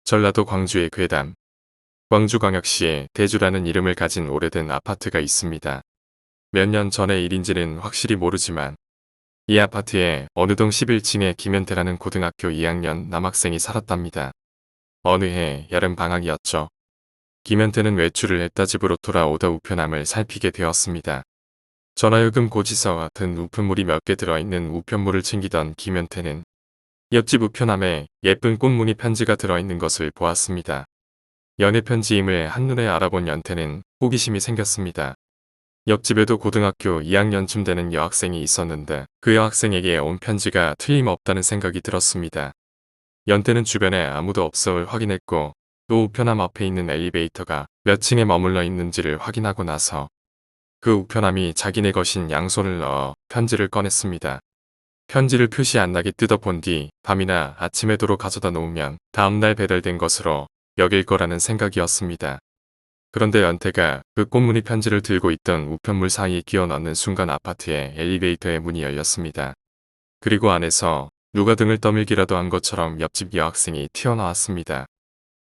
전라도 광주의 괴담. 광주광역시에 대주라는 이름을 가진 오래된 아파트가 있습니다. 몇 년 전의 일인지는 확실히 모르지만 이 아파트에 어느 동 11층에 김현태라는 고등학교 2학년 남학생이 살았답니다. 어느 해 여름방학이었죠. 김현태는 외출을 했다 집으로 돌아오다 우편함을 살피게 되었습니다. 전화요금 고지서 같은 우편물이 몇 개 들어있는 우편물을 챙기던 김현태는 옆집 우편함에 예쁜 꽃무늬 편지가 들어있는 것을 보았습니다. 연애 편지임을 한눈에 알아본 연태는 호기심이 생겼습니다. 옆집에도 고등학교 2학년쯤 되는 여학생이 있었는데 그 여학생에게 온 편지가 틀림없다는 생각이 들었습니다. 연태는 주변에 아무도 없음을 확인했고 또 우편함 앞에 있는 엘리베이터가 몇 층에 머물러 있는지를 확인하고 나서 그 우편함이 자기네 것인 양손을 넣어 편지를 꺼냈습니다. 편지를 표시 안 나게 뜯어본 뒤 밤이나 아침에도록 가져다 놓으면 다음날 배달된 것으로 여길 거라는 생각이었습니다. 그런데 연태가 그 꽃무늬 편지를 들고 있던 우편물 사이에 끼워 넣는 순간 아파트의 엘리베이터의 문이 열렸습니다. 그리고 안에서 누가 등을 떠밀기라도 한 것처럼 옆집 여학생이 튀어나왔습니다.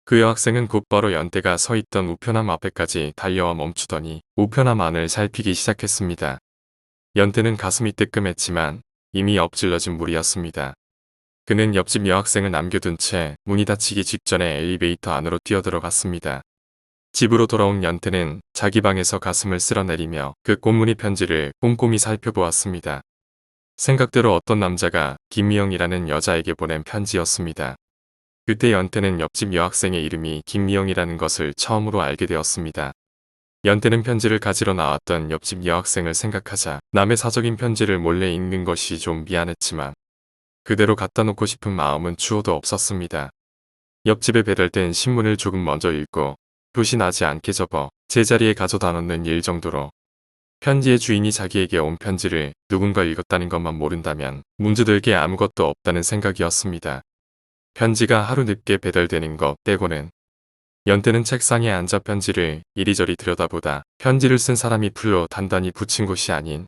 그 여학생은 곧바로 연태가 서 있던 우편함 앞에까지 달려와 멈추더니 우편함 안을 살피기 시작했습니다. 연태는 가슴이 뜨끔했지만 이미 엎질러진 물이었습니다. 그는 옆집 여학생을 남겨둔 채 문이 닫히기 직전에 엘리베이터 안으로 뛰어들어갔습니다. 집으로 돌아온 연태는 자기 방에서 가슴을 쓸어내리며 그 꽃무늬 편지를 꼼꼼히 살펴보았습니다. 생각대로 어떤 남자가 김미영이라는 여자에게 보낸 편지였습니다. 그때 연태는 옆집 여학생의 이름이 김미영이라는 것을 처음으로 알게 되었습니다. 연태는 편지를 가지러 나왔던 옆집 여학생을 생각하자 남의 사적인 편지를 몰래 읽는 것이 좀 미안했지만 그대로 갖다 놓고 싶은 마음은 추호도 없었습니다. 옆집에 배달된 신문을 조금 먼저 읽고 표시 나지 않게 접어 제자리에 가져다 놓는 일 정도로 편지의 주인이 자기에게 온 편지를 누군가 읽었다는 것만 모른다면 문제될 게 아무것도 없다는 생각이었습니다. 편지가 하루 늦게 배달되는 것 빼고는 연태는 책상에 앉아 편지를 이리저리 들여다보다 편지를 쓴 사람이 풀로 단단히 붙인 곳이 아닌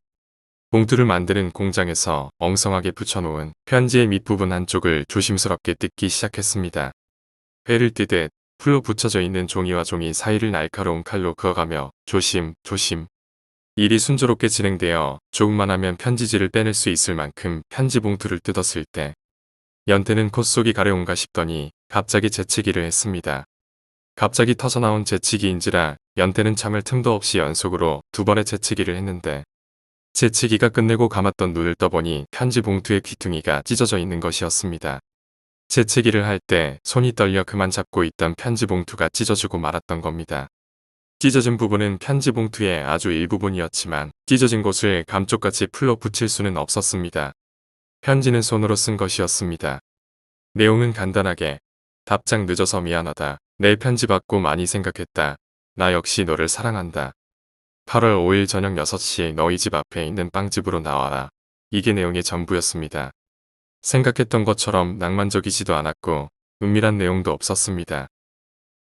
봉투를 만드는 공장에서 엉성하게 붙여놓은 편지의 밑부분 한쪽을 조심스럽게 뜯기 시작했습니다. 회를 뜨듯 풀로 붙여져 있는 종이와 종이 사이를 날카로운 칼로 그어가며 조심. 일이 순조롭게 진행되어 조금만 하면 편지지를 빼낼 수 있을 만큼 편지 봉투를 뜯었을 때 연태는 콧속이 가려운가 싶더니 갑자기 재채기를 했습니다. 갑자기 터져나온 재치기인지라 연태는 참을 틈도 없이 연속으로 2번의 재채기를 했는데 재채기가 끝내고 감았던 눈을 떠보니 편지 봉투의 귀퉁이가 찢어져 있는 것이었습니다. 재채기를 할 때 손이 떨려 그만 잡고 있던 편지 봉투가 찢어지고 말았던 겁니다. 찢어진 부분은 편지 봉투의 아주 일부분이었지만 찢어진 곳을 감쪽같이 풀로 붙일 수는 없었습니다. 편지는 손으로 쓴 것이었습니다. 내용은 간단하게 답장 늦어서 미안하다. 내 편지 받고 많이 생각했다. 나 역시 너를 사랑한다. 8월 5일 저녁 6시에 너희 집 앞에 있는 빵집으로 나와라. 이게 내용의 전부였습니다. 생각했던 것처럼 낭만적이지도 않았고 은밀한 내용도 없었습니다.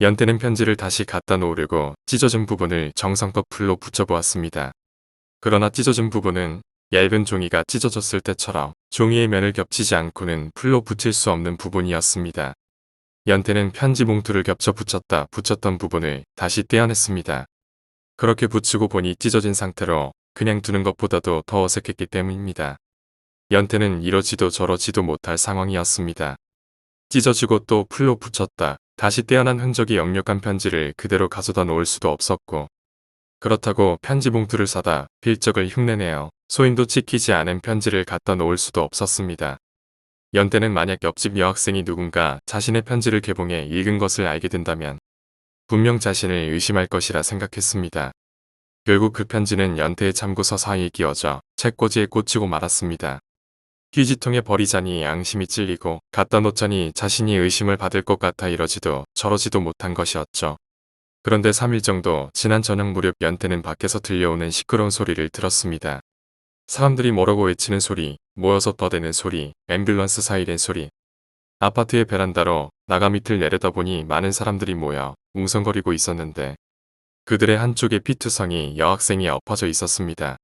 연태는 편지를 다시 갖다 놓으려고 찢어진 부분을 정성껏 풀로 붙여보았습니다. 그러나 찢어진 부분은 얇은 종이가 찢어졌을 때처럼 종이의 면을 겹치지 않고는 풀로 붙일 수 없는 부분이었습니다. 연태는 편지 봉투를 겹쳐 붙였던 부분을 다시 떼어냈습니다. 그렇게 붙이고 보니 찢어진 상태로 그냥 두는 것보다도 더 어색했기 때문입니다. 연태는 이러지도 저러지도 못할 상황이었습니다. 찢어지고 또 풀로 붙였다. 다시 떼어난 흔적이 역력한 편지를 그대로 가져다 놓을 수도 없었고 그렇다고 편지 봉투를 사다 필적을 흉내내어 소임도 지키지 않은 편지를 갖다 놓을 수도 없었습니다. 연태는 만약 옆집 여학생이 누군가 자신의 편지를 개봉해 읽은 것을 알게 된다면 분명 자신을 의심할 것이라 생각했습니다. 결국 그 편지는 연태의 참고서 사이에 끼워져 책꽂이에 꽂히고 말았습니다. 휴지통에 버리자니 양심이 찔리고 갖다 놓자니 자신이 의심을 받을 것 같아 이러지도 저러지도 못한 것이었죠. 그런데 3일 정도 지난 저녁 무렵 연태는 밖에서 들려오는 시끄러운 소리를 들었습니다. 사람들이 뭐라고 외치는 소리, 모여서 떠대는 소리, 앰뷸런스 사이렌 소리. 아파트의 베란다로 나가 밑을 내려다보니 많은 사람들이 모여 웅성거리고 있었는데 그들의 한쪽에 피투성이 여학생이 엎어져 있었습니다.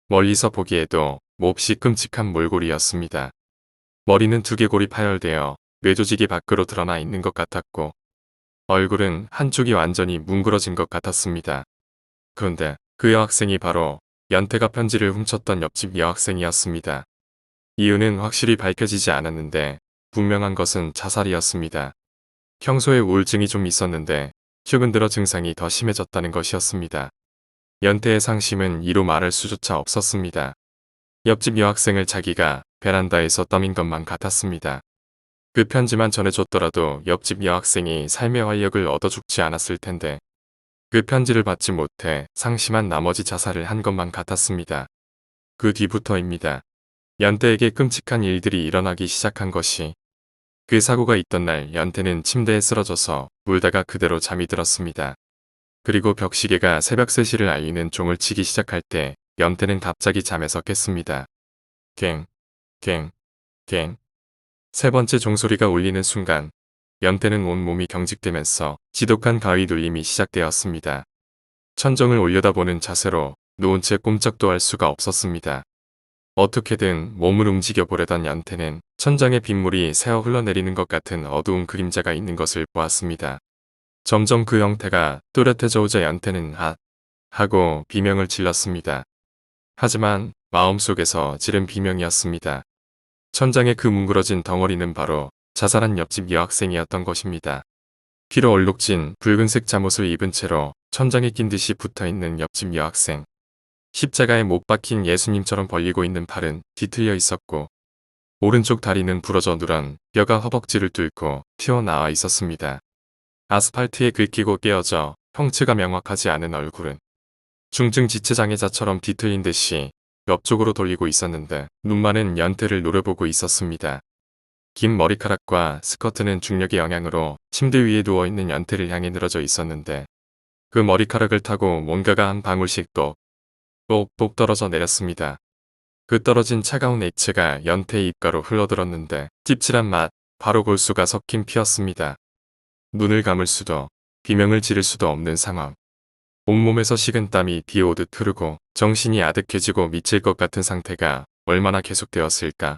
멀리서 보기에도 몹시 끔찍한 몰골이었습니다. 머리는 두개골이 파열되어 뇌조직이 밖으로 드러나 있는 것 같았고 얼굴은 한쪽이 완전히 뭉그러진 것 같았습니다. 그런데 그 여학생이 바로 연태가 편지를 훔쳤던 옆집 여학생이었습니다. 이유는 확실히 밝혀지지 않았는데 분명한 것은 자살이었습니다. 평소에 우울증이 좀 있었는데 최근 들어 증상이 더 심해졌다는 것이었습니다. 연태의 상심은 이루 말할 수조차 없었습니다. 옆집 여학생을 자기가 베란다에서 떠민 것만 같았습니다. 그 편지만 전해줬더라도 옆집 여학생이 삶의 활력을 얻어 죽지 않았을 텐데 그 편지를 받지 못해 상심한 나머지 자살을 한 것만 같았습니다. 그 뒤부터입니다. 연태에게 끔찍한 일들이 일어나기 시작한 것이 그 사고가 있던 날 연태는 침대에 쓰러져서 울다가 그대로 잠이 들었습니다. 그리고 벽시계가 새벽 3시를 알리는 종을 치기 시작할 때 연태는 갑자기 잠에서 깼습니다. 갱, 갱, 갱. 세 번째 종소리가 울리는 순간 연태는 온몸이 경직되면서 지독한 가위 눌림이 시작되었습니다. 천정을 올려다보는 자세로 누운 채 꼼짝도 할 수가 없었습니다. 어떻게든 몸을 움직여 보려던 연태는 천장에 빗물이 새어 흘러내리는 것 같은 어두운 그림자가 있는 것을 보았습니다. 점점 그 형태가 또렷해져 오자 연태는 하고 비명을 질렀습니다. 하지만 마음속에서 지른 비명이었습니다. 천장의 그 뭉그러진 덩어리는 바로 자살한 옆집 여학생이었던 것입니다. 피로 얼룩진 붉은색 잠옷을 입은 채로 천장에 낀 듯이 붙어있는 옆집 여학생. 십자가에 못 박힌 예수님처럼 벌리고 있는 팔은 뒤틀려 있었고 오른쪽 다리는 부러져 누런 뼈가 허벅지를 뚫고 튀어나와 있었습니다. 아스팔트에 긁히고 깨어져 형체가 명확하지 않은 얼굴은 중증 지체장애자처럼 뒤틀린 듯이 옆쪽으로 돌리고 있었는데 눈만은 연태를 노려보고 있었습니다. 긴 머리카락과 스커트는 중력의 영향으로 침대 위에 누워있는 연태를 향해 늘어져 있었는데 그 머리카락을 타고 뭔가가 한 방울씩 똑똑 떨어져 내렸습니다. 그 떨어진 차가운 액체가 연태의 입가로 흘러들었는데 찝찝한 맛, 바로 골수가 섞인 피였습니다. 눈을 감을 수도 비명을 지를 수도 없는 상황. 온몸에서 식은 땀이 비오듯 흐르고 정신이 아득해지고 미칠 것 같은 상태가 얼마나 계속되었을까.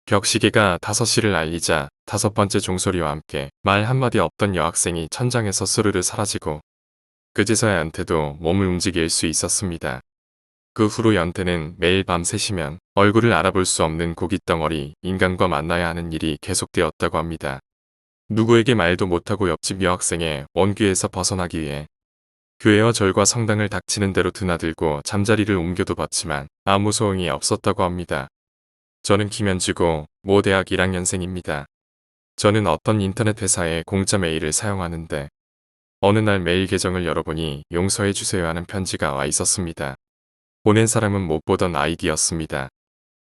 벽시계가 5시를 알리자 5번째 종소리와 함께 말 한마디 없던 여학생이 천장에서 스르르 사라지고 그제서야 연태도 몸을 움직일 수 있었습니다. 그 후로 연태는 매일 밤 3시면 얼굴을 알아볼 수 없는 고깃덩어리 인간과 만나야 하는 일이 계속되었다고 합니다. 누구에게 말도 못하고 옆집 여학생의 원귀에서 벗어나기 위해 교회와 절과 성당을 닥치는 대로 드나들고 잠자리를 옮겨도 봤지만 아무 소용이 없었다고 합니다. 저는 김현지고 모 대학 1학년생입니다. 저는 어떤 인터넷 회사의 공짜 메일을 사용하는데 어느 날 메일 계정을 열어보니 용서해 주세요 하는 편지가 와 있었습니다. 보낸 사람은 못 보던 아이디였습니다.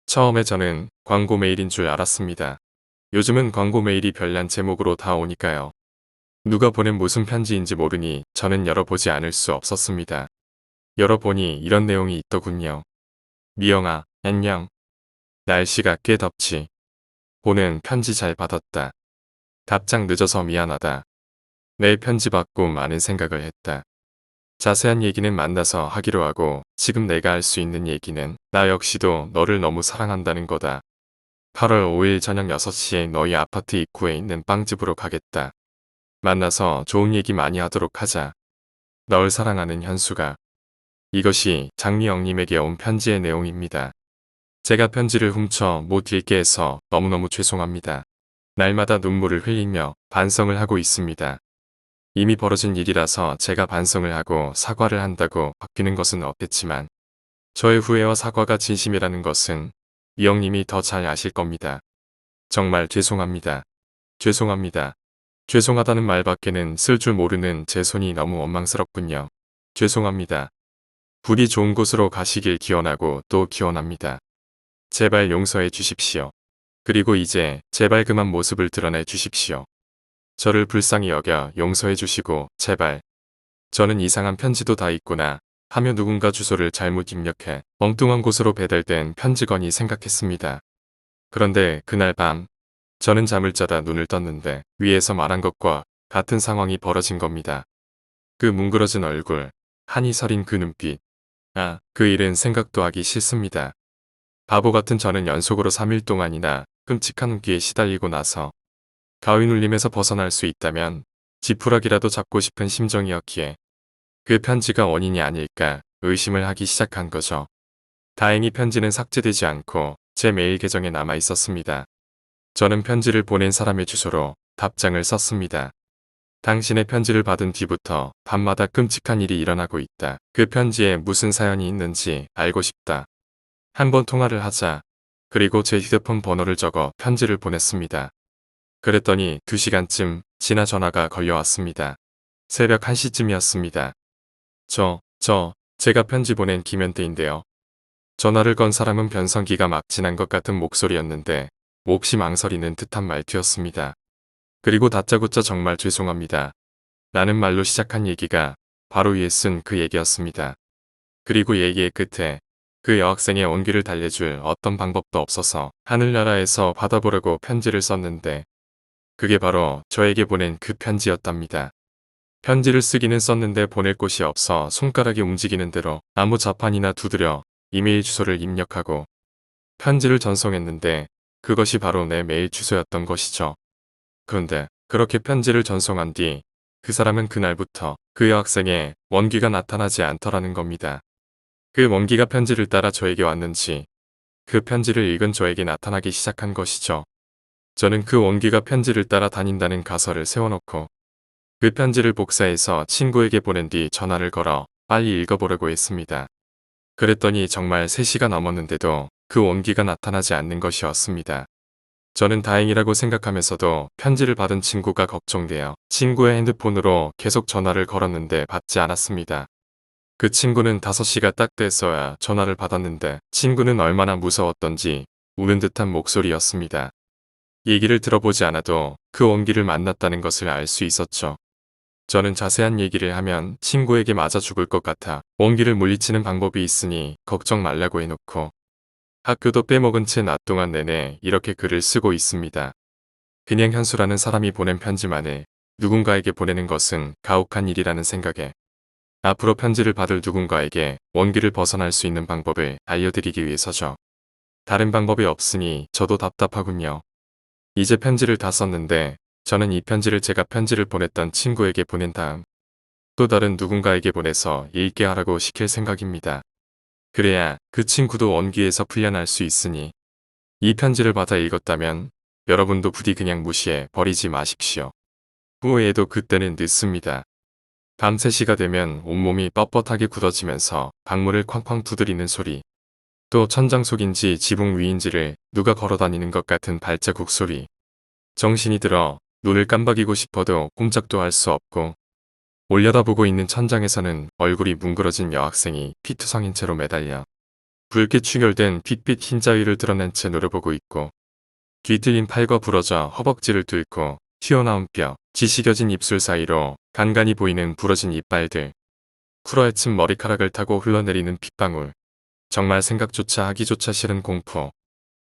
처음에 저는 광고 메일인 줄 알았습니다. 요즘은 광고 메일이 별난 제목으로 다 오니까요. 누가 보낸 무슨 편지인지 모르니 저는 열어보지 않을 수 없었습니다. 열어보니 이런 내용이 있더군요. 미영아, 안녕. 날씨가 꽤 덥지. 보낸 편지 잘 받았다. 답장 늦어서 미안하다. 내 편지 받고 많은 생각을 했다. 자세한 얘기는 만나서 하기로 하고 지금 내가 할 수 있는 얘기는 나 역시도 너를 너무 사랑한다는 거다. 8월 5일 저녁 6시에 너희 아파트 입구에 있는 빵집으로 가겠다. 만나서 좋은 얘기 많이 하도록 하자. 널 사랑하는 현수가. 이것이 장미영님에게 온 편지의 내용입니다. 제가 편지를 훔쳐 못 읽게 해서 너무너무 죄송합니다. 날마다 눈물을 흘리며 반성을 하고 있습니다. 이미 벌어진 일이라서 제가 반성을 하고 사과를 한다고 바뀌는 것은 없겠지만 저의 후회와 사과가 진심이라는 것은 미영님이 더 잘 아실 겁니다. 정말 죄송합니다. 죄송합니다. 죄송하다는 말밖에는 쓸 줄 모르는 제 손이 너무 원망스럽군요. 죄송합니다. 부디 좋은 곳으로 가시길 기원하고 또 기원합니다. 제발 용서해 주십시오. 그리고 이제 제발 그만 모습을 드러내 주십시오. 저를 불쌍히 여겨 용서해 주시고 제발. 저는 이상한 편지도 다 있구나 하며 누군가 주소를 잘못 입력해 엉뚱한 곳으로 배달된 편지거니 생각했습니다. 그런데 그날 밤 저는 잠을 자다 눈을 떴는데 위에서 말한 것과 같은 상황이 벌어진 겁니다. 그 뭉그러진 얼굴, 한이 서린 그 눈빛. 그 일은 생각도 하기 싫습니다. 바보 같은 저는 연속으로 3일 동안이나 끔찍한 웃기에 시달리고 나서 가위 눌림에서 벗어날 수 있다면 지푸라기라도 잡고 싶은 심정이었기에 그 편지가 원인이 아닐까 의심을 하기 시작한 거죠. 다행히 편지는 삭제되지 않고 제 메일 계정에 남아 있었습니다. 저는 편지를 보낸 사람의 주소로 답장을 썼습니다. 당신의 편지를 받은 뒤부터 밤마다 끔찍한 일이 일어나고 있다. 그 편지에 무슨 사연이 있는지 알고 싶다. 한번 통화를 하자. 그리고 제 휴대폰 번호를 적어 편지를 보냈습니다. 그랬더니 2시간쯤 지나 전화가 걸려왔습니다. 새벽 1시쯤이었습니다. 제가 편지 보낸 김현태인데요. 전화를 건 사람은 변성기가 막 지난 것 같은 목소리였는데 몹시 망설이는 듯한 말투였습니다. 그리고 다짜고짜 정말 죄송합니다. 라는 말로 시작한 얘기가 바로 위에 쓴 그 얘기였습니다. 그리고 얘기의 끝에 그 여학생의 온기를 달래줄 어떤 방법도 없어서 하늘나라에서 받아보려고 편지를 썼는데 그게 바로 저에게 보낸 그 편지였답니다. 편지를 쓰기는 썼는데 보낼 곳이 없어 손가락이 움직이는 대로 아무 자판이나 두드려 이메일 주소를 입력하고 편지를 전송했는데 그것이 바로 내 메일 주소였던 것이죠. 그런데 그렇게 편지를 전송한 뒤 그 사람은 그날부터 그 여학생의 원기가 나타나지 않더라는 겁니다. 그 원기가 편지를 따라 저에게 왔는지 그 편지를 읽은 저에게 나타나기 시작한 것이죠. 저는 그 원기가 편지를 따라 다닌다는 가설을 세워놓고 그 편지를 복사해서 친구에게 보낸 뒤 전화를 걸어 빨리 읽어보려고 했습니다. 그랬더니 정말 3시가 넘었는데도 그 원기가 나타나지 않는 것이었습니다. 저는 다행이라고 생각하면서도 편지를 받은 친구가 걱정되어 친구의 핸드폰으로 계속 전화를 걸었는데 받지 않았습니다. 그 친구는 5시가 딱 됐어야 전화를 받았는데 친구는 얼마나 무서웠던지 우는 듯한 목소리였습니다. 얘기를 들어보지 않아도 그 원기를 만났다는 것을 알 수 있었죠. 저는 자세한 얘기를 하면 친구에게 맞아 죽을 것 같아 원기를 물리치는 방법이 있으니 걱정 말라고 해놓고 학교도 빼먹은 채 낮 동안 내내 이렇게 글을 쓰고 있습니다. 그냥 현수라는 사람이 보낸 편지만을 누군가에게 보내는 것은 가혹한 일이라는 생각에 앞으로 편지를 받을 누군가에게 원기를 벗어날 수 있는 방법을 알려드리기 위해서죠. 다른 방법이 없으니 저도 답답하군요. 이제 편지를 다 썼는데 저는 이 편지를 제가 편지를 보냈던 친구에게 보낸 다음 또 다른 누군가에게 보내서 읽게 하라고 시킬 생각입니다. 그래야 그 친구도 원기에서 풀려날 수 있으니 이 편지를 받아 읽었다면 여러분도 부디 그냥 무시해 버리지 마십시오. 후회해도 그때는 늦습니다. 밤 3시가 되면 온몸이 뻣뻣하게 굳어지면서 방문을 쾅쾅 두드리는 소리, 또 천장 속인지 지붕 위인지를 누가 걸어다니는 것 같은 발자국 소리, 정신이 들어 눈을 깜박이고 싶어도 꼼짝도 할 수 없고 올려다보고 있는 천장에서는 얼굴이 뭉그러진 여학생이 피투성인 채로 매달려 붉게 충혈된 핏빛 흰자위를 드러낸 채 노려보고 있고 뒤틀린 팔과 부러져 허벅지를 뚫고 튀어나온 뼈, 지시겨진 입술 사이로 간간히 보이는 부러진 이빨들, 풀어헤친 머리카락을 타고 흘러내리는 핏방울, 정말 생각조차 하기조차 싫은 공포.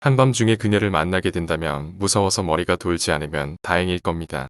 한밤중에 그녀를 만나게 된다면 무서워서 머리가 돌지 않으면 다행일 겁니다.